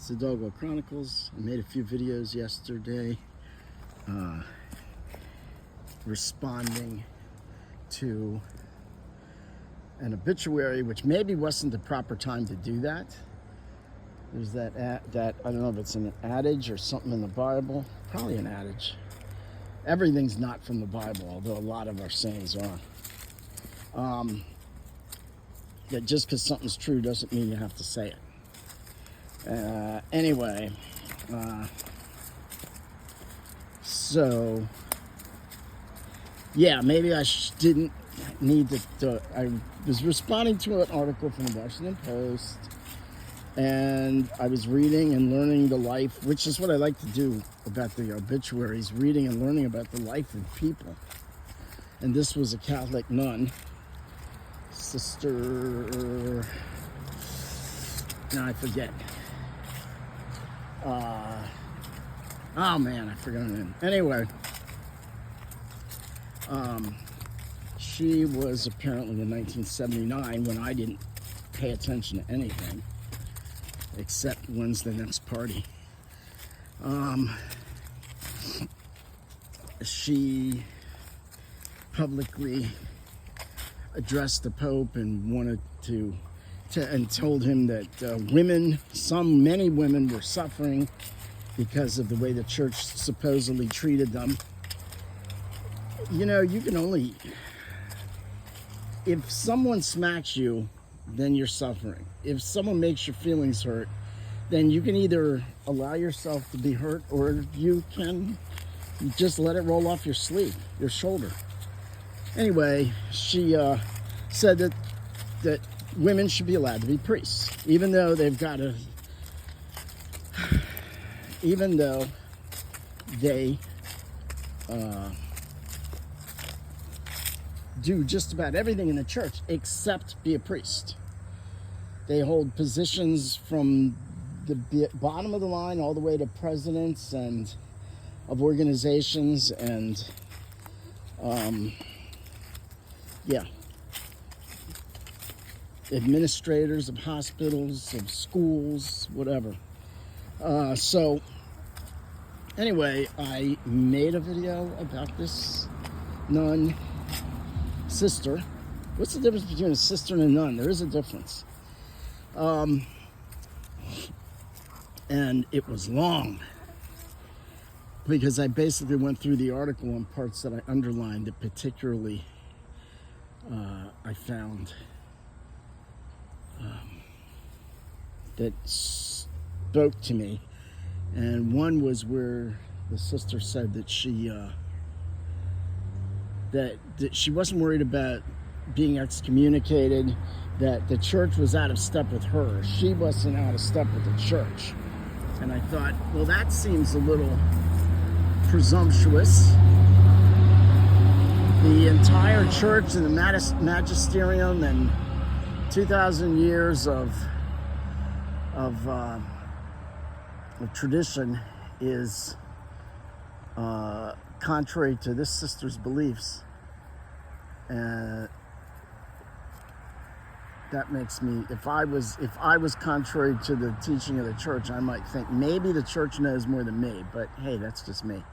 It's the Dogwell Chronicles. I made a few videos yesterday responding to an obituary, which maybe wasn't the proper time to do that. There's that I don't know if it's an adage or something in the Bible. Probably an adage. Everything's not from the Bible, although a lot of our sayings are. That just because something's true doesn't mean you have to say it. Anyway, so yeah, maybe I didn't need to. I was responding to an article from the Washington Post, and I was reading and learning the life, which is what I like to do about the obituaries, reading and learning about the life of people. And this was a Catholic nun, Sister, now I forget. Oh man, I forgot her name. Anyway, she was apparently in 1979, when I didn't pay attention to anything except when's the next party. She publicly addressed the Pope and wanted and told him that many women were suffering because of the way the church supposedly treated them. You know, you can only, if someone smacks you, then you're suffering. If someone makes your feelings hurt, then you can either allow yourself to be hurt, or you can just let it roll off your sleeve, your shoulder. Anyway, she said that women should be allowed to be priests, even though they do just about everything in the church except be a priest. They hold positions from the bottom of the line all the way to presidents and of organizations and administrators of hospitals, of schools, whatever. So anyway, I made a video about this nun sister. What's the difference between a sister and a nun? There is a difference. And it was long, because I basically went through the article on parts that I underlined that particularly I found that spoke to me. And one was where the sister said that she wasn't worried about being excommunicated, that the church was out of step with her. She wasn't out of step with the church. And I thought, well, that seems a little presumptuous. The entire church and the magisterium and 2,000 years of tradition is contrary to this sister's beliefs. And that makes me, if I was contrary to the teaching of the church, I might think maybe the church knows more than me, but hey, that's just me.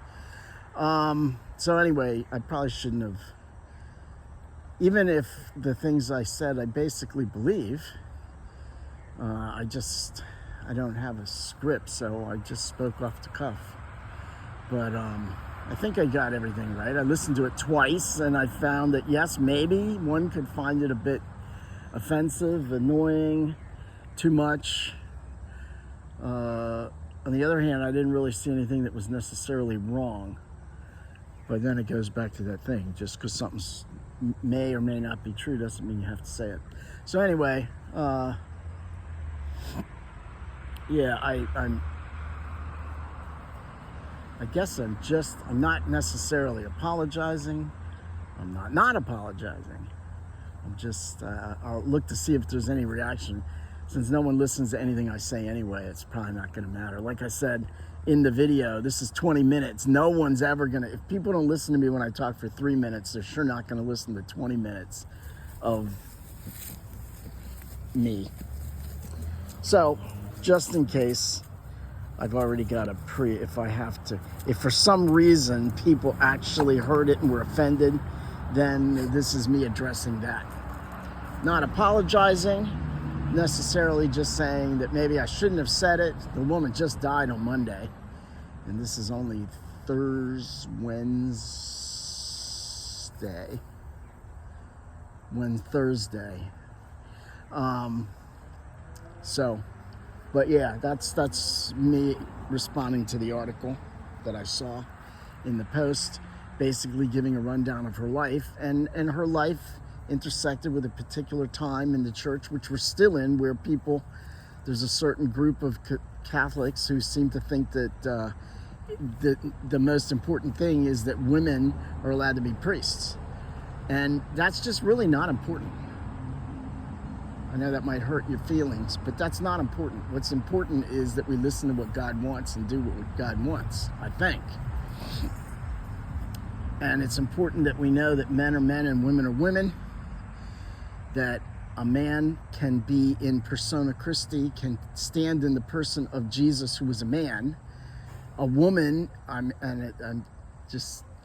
So anyway, I probably shouldn't have, even if the things I said I basically believe, I don't have a script, so I just spoke off the cuff. But I think I got everything right. I listened to it twice, and I found that yes, maybe one could find it a bit offensive, annoying, too much. On the other hand, I didn't really see anything that was necessarily wrong. But then it goes back to that thing. Just because something may or may not be true doesn't mean you have to say it. So anyway, yeah, I guess I'm not necessarily apologizing. I'm not apologizing. I'm just, I'll look to see if there's any reaction. Since no one listens to anything I say anyway, it's probably not going to matter. Like I said in the video, this is 20 minutes. No one's ever going to, if people don't listen to me when I talk for 3 minutes, they're sure not going to listen to 20 minutes of me. So, just in case, I've already got a if I have to, if for some reason people actually heard it and were offended, then this is me addressing that. Not apologizing, necessarily just saying that maybe I shouldn't have said it. The woman just died on Monday, and this is only Wednesday. But yeah, that's me responding to the article that I saw in the Post, basically giving a rundown of her life, and her life intersected with a particular time in the church, which we're still in, where there's a certain group of Catholics who seem to think that the most important thing is that women are allowed to be priests. And that's just really not important. I know that might hurt your feelings, but that's not important. What's important is that we listen to what God wants and do what God wants, I think. And it's important that we know that men are men and women are women, that a man can be in persona Christi, can stand in the person of Jesus, who was a man. A woman, a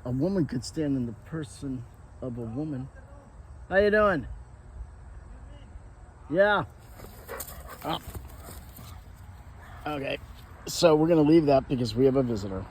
woman could stand in the person of a woman. How you doing? Yeah. Oh. Okay. So we're going to leave that because we have a visitor.